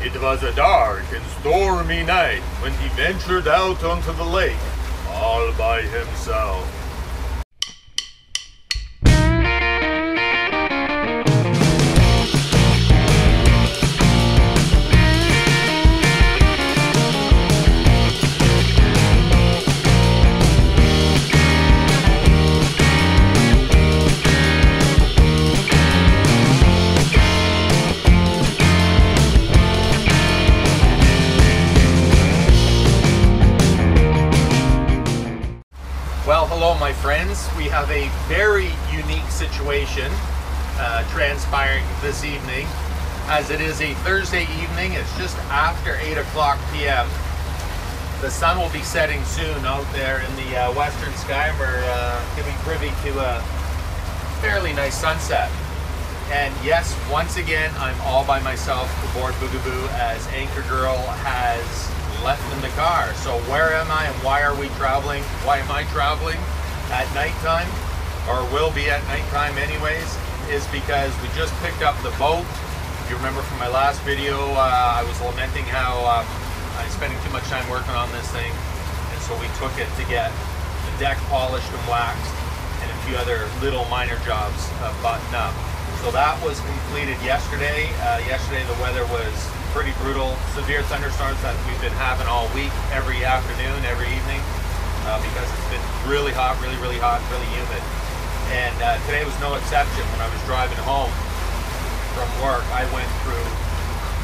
It was a dark and stormy night when he ventured out onto the lake all by himself. Well, hello my friends. We have a very unique situation transpiring this evening. As it is a Thursday evening, it's just after 8 o'clock p.m. The sun will be setting soon out there in the western sky. We're getting privy to a fairly nice sunset. And yes, once again, I'm all by myself aboard Boogaboo as Anchor Girl has left in the car. So where am I and why are we traveling? Why am I traveling at nighttime, or will be at nighttime anyways, is because we just picked up the boat. If you remember from my last video, I was lamenting how I'm spending too much time working on this thing, and so we took it to get the deck polished and waxed and a few other little minor jobs buttoned up. So that was completed yesterday. Yesterday the weather was pretty brutal. Severe thunderstorms that we've been having all week, every afternoon, every evening, because it's been really hot, really hot, really humid. And today was no exception. When I was driving home from work, I went through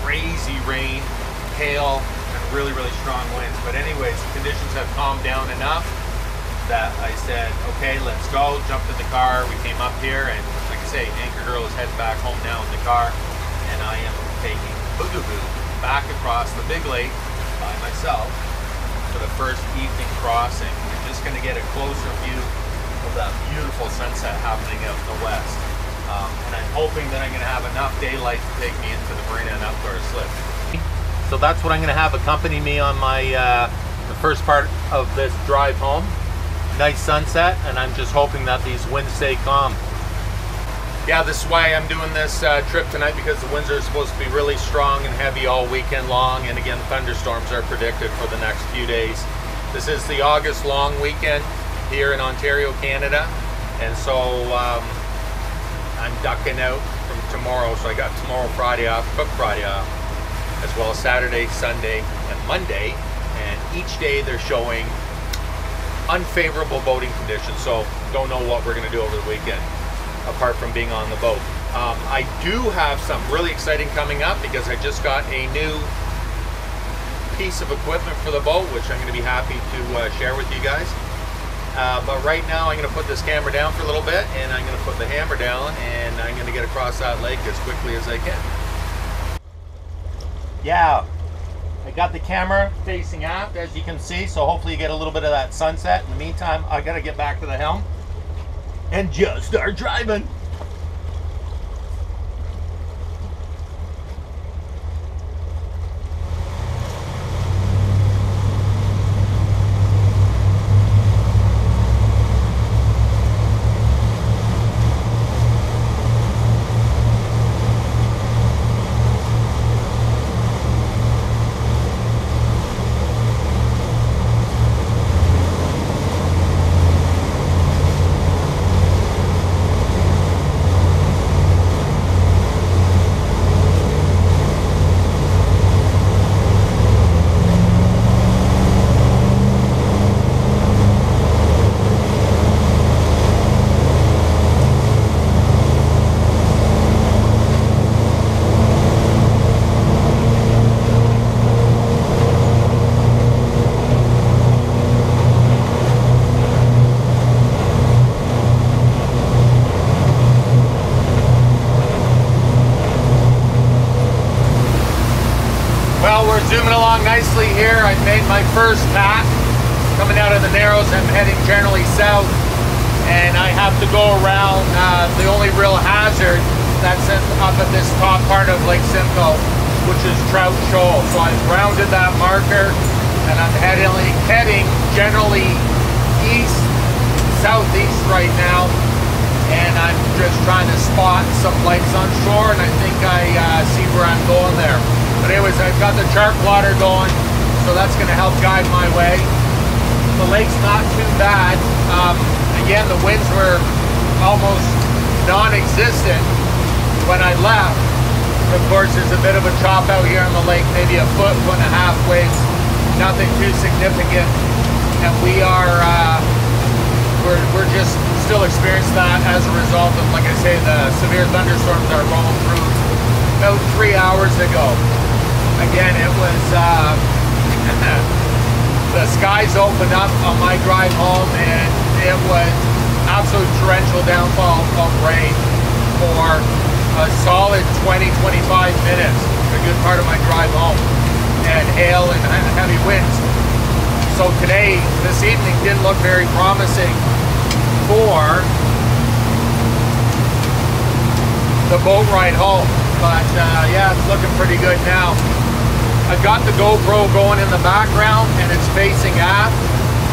crazy rain, hail, and really strong winds. But anyways, conditions have calmed down enough that I said, okay, let's go. Jumped in the car. We came up here, and like I say, Anchor Girl is heading back home now in the car, and I am taking Boogaboo back across the big lake by myself for the first evening crossing. We're just going to get a closer view of that beautiful sunset happening out in the west. And I'm hoping that I'm going to have enough daylight to take me into the marina and outdoor slip. So that's what I'm going to have accompany me on my the first part of this drive home. Nice sunset, and I'm just hoping that these winds stay calm. Yeah, this is why I'm doing this trip tonight, because the winds are supposed to be really strong and heavy all weekend long, and again, thunderstorms are predicted for the next few days. This is the August long weekend here in Ontario, Canada, and so I'm ducking out from tomorrow, so I got tomorrow, Friday off, Good Friday off, as well as Saturday, Sunday, and Monday, and each day they're showing unfavorable boating conditions, so don't know what we're going to do over the weekend apart from being on the boat. I do have something really exciting coming up because I just got a new piece of equipment for the boat, which I'm going to be happy to share with you guys. But right now I'm going to put this camera down for a little bit, and I'm going to put the hammer down, and I'm going to get across that lake as quickly as I can. Yeah, I got the camera facing aft, as you can see, so hopefully you get a little bit of that sunset. In the meantime, I got to get back to the helm and just start driving. Zooming along nicely here. I've made my first tack coming out of the Narrows. I'm heading generally south, and I have to go around the only real hazard that's up at this top part of Lake Simcoe, which is Trout Shoal. So I've rounded that marker, and I'm heading generally east, southeast right now, and I'm just trying to spot some lights on shore, and I think I see where I'm going there. But anyways, I've got the chart plotter going, so that's going to help guide my way. The lake's not too bad. Again, the winds were almost non-existent when I left. Of course, there's a bit of a chop out here on the lake, maybe a foot, 1.5 waves, nothing too significant. And we are, we're just still experiencing that as a result of, like I say, the severe thunderstorms that are rolling through about 3 hours ago. Again, it was, the skies opened up on my drive home, and it was absolute torrential downfall of rain for a solid 20-25 minutes, a good part of my drive home, and hail and heavy winds. So today, this evening didn't look very promising for the boat ride home, but yeah, it's looking pretty good now. I've got the GoPro going in the background and it's facing aft,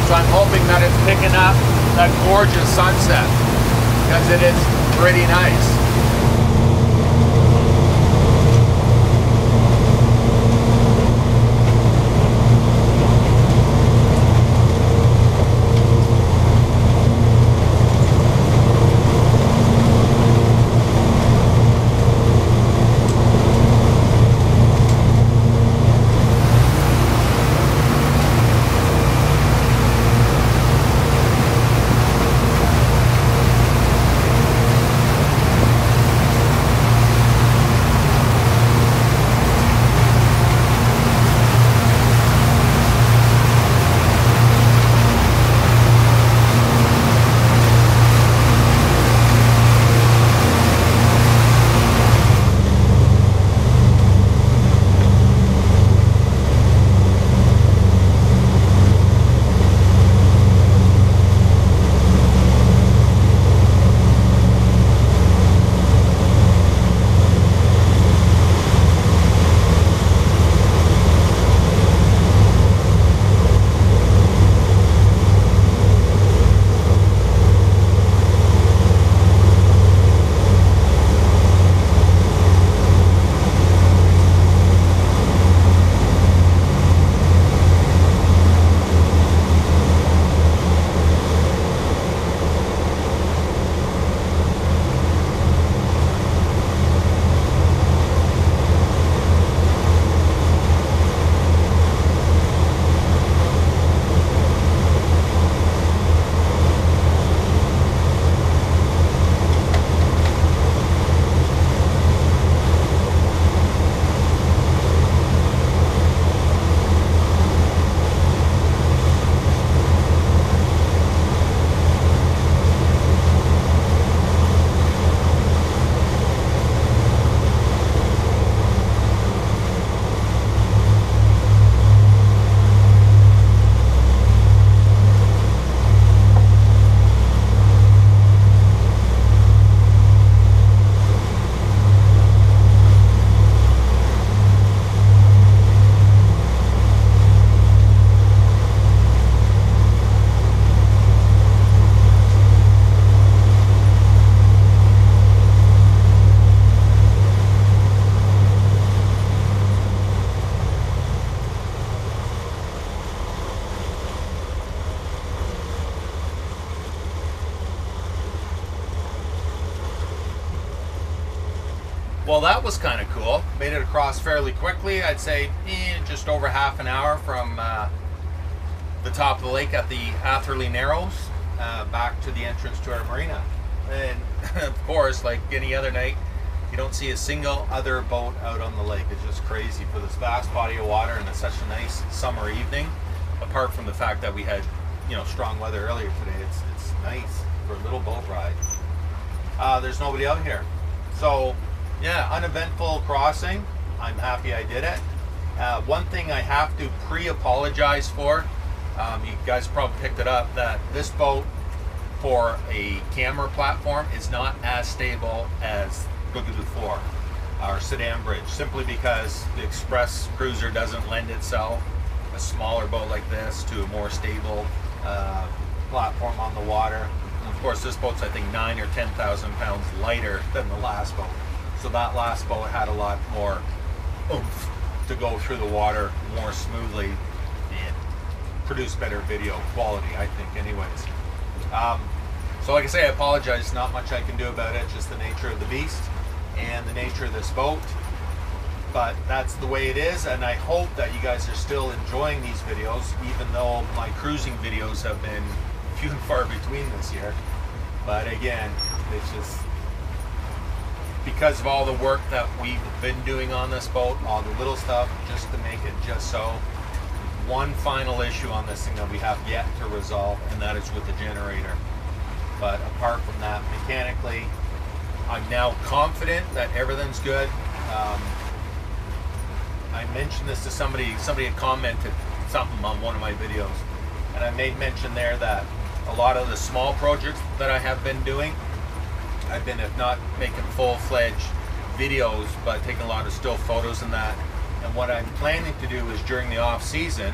so I'm hoping that it's picking up that gorgeous sunset, because it is pretty nice. Well, that was kind of cool. Made it across fairly quickly. I'd say just over half an hour from the top of the lake at the Atherley Narrows back to the entrance to our marina. And of course, like any other night, you don't see a single other boat out on the lake. It's just crazy for this vast body of water, and it's such a nice summer evening. Apart from the fact that we had, you know, strong weather earlier today, it's nice for a little boat ride. There's nobody out here, so yeah, uneventful crossing. I'm happy I did it. One thing I have to pre-apologize for, you guys probably picked it up, that this boat for a camera platform is not as stable as Boogaloo 4, our sedan bridge, simply because the Express Cruiser doesn't lend itself, a smaller boat like this, to a more stable platform on the water. And of course, this boat's I think 9,000 or 10,000 pounds lighter than the last boat. So that last boat had a lot more oomph to go through the water more smoothly and produce better video quality, I think, anyways. So like I say, I apologize. Not much I can do about it. Just the nature of the beast and the nature of this boat. But that's the way it is, and I hope that you guys are still enjoying these videos, even though my cruising videos have been few and far between this year. But again, it's just because of all the work that we've been doing on this boat, all the little stuff, just to make it just so. One final issue on this thing that we have yet to resolve, and that is with the generator. But apart from that, mechanically, I'm now confident that everything's good. I mentioned this to somebody had commented something on one of my videos, and I made mention there that a lot of the small projects that I have been doing, I've been, if not making full-fledged videos, but taking a lot of still photos and that. And what I'm planning to do is during the off season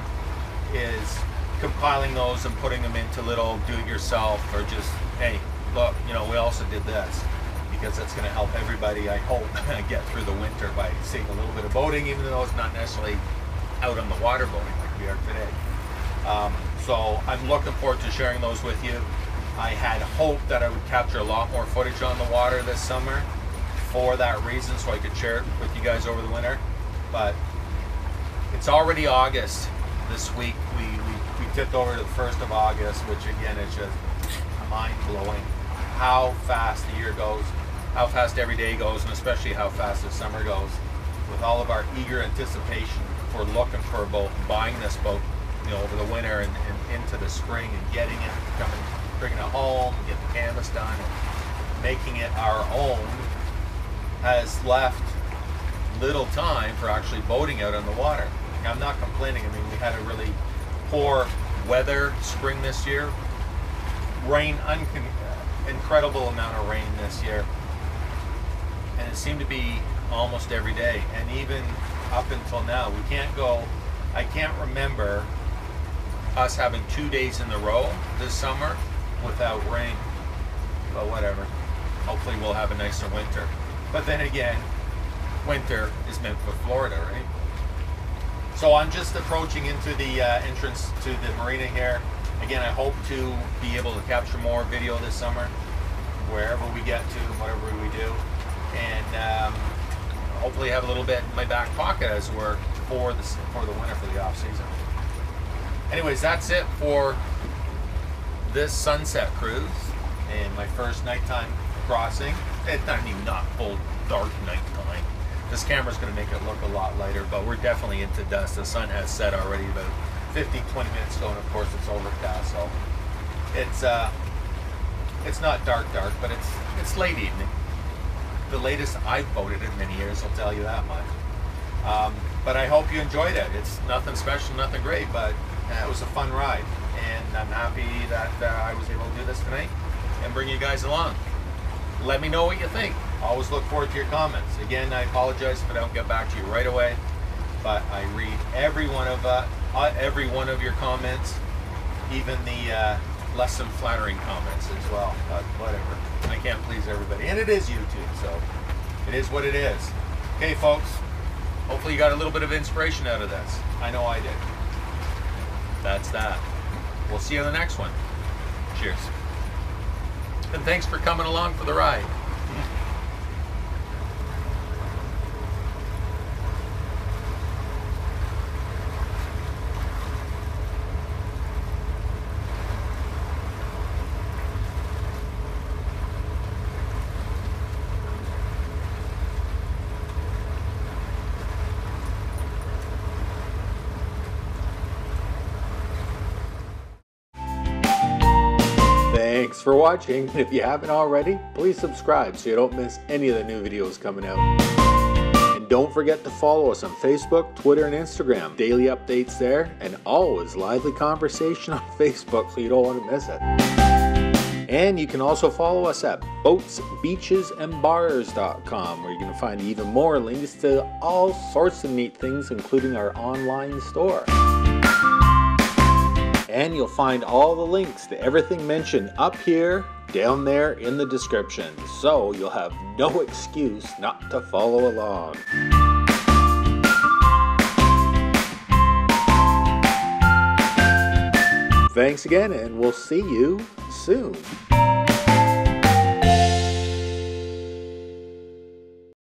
is compiling those and putting them into little do-it-yourself, or just, hey, look, you know, we also did this, because that's going to help everybody, I hope, get through the winter by seeing a little bit of boating, even though it's not necessarily out on the water boating like we are today. So I'm looking forward to sharing those with you. I had hoped that I would capture a lot more footage on the water this summer for that reason, so I could share it with you guys over the winter. But it's already August this week. We tipped over to the 1st of August, which again is just mind-blowing how fast the year goes, how fast every day goes, and especially how fast the summer goes. With all of our eager anticipation for looking for a boat, buying this boat, you know, over the winter and into the spring, and getting it, bringing it home, get the canvas done, and making it our own, has left little time for actually boating out on the water. I'm not complaining. I mean, we had a really poor weather spring this year. Rain, incredible amount of rain this year. And it seemed to be almost every day. And even up until now, I can't remember us having 2 days in a row this summer without rain. But whatever. Hopefully we'll have a nicer winter. But then again, winter is meant for Florida, right? So I'm just approaching into the entrance to the marina here. Again, I hope to be able to capture more video this summer, wherever we get to, whatever we do, and hopefully have a little bit in my back pocket as we're for the winter, for the off season. Anyways, that's it for this sunset cruise and my first nighttime crossing. It's not even full dark nighttime. This camera's going to make it look a lot lighter, but we're definitely into dusk. The sun has set already about 15-20 minutes ago, and of course it's overcast, so it's not dark, but it's late evening. The latest I've boated in many years, I'll tell you that much. But I hope you enjoyed it. It's nothing special, nothing great, but it was a fun ride, and I'm happy that I was able to do this tonight and bring you guys along. Let me know what you think. Always look forward to your comments. Again, I apologize if I don't get back to you right away, but I read every one of your comments, even the less than flattering comments as well. But whatever, I can't please everybody, and it is YouTube, so it is what it is. Okay, folks. Hopefully you got a little bit of inspiration out of this. I know I did. That's that. We'll see you on the next one. Cheers. And thanks for coming along for the ride. Thanks for watching. If you haven't already, please subscribe so you don't miss any of the new videos coming out. And don't forget to follow us on Facebook, Twitter, and Instagram. Daily updates there, and always lively conversation on Facebook, so you don't want to miss it. And you can also follow us at boatsbeachesandbars.com, where you can find even more links to all sorts of neat things, including our online store. And you'll find all the links to everything mentioned up here, down there in the description. So you'll have no excuse not to follow along. Thanks again, and we'll see you soon.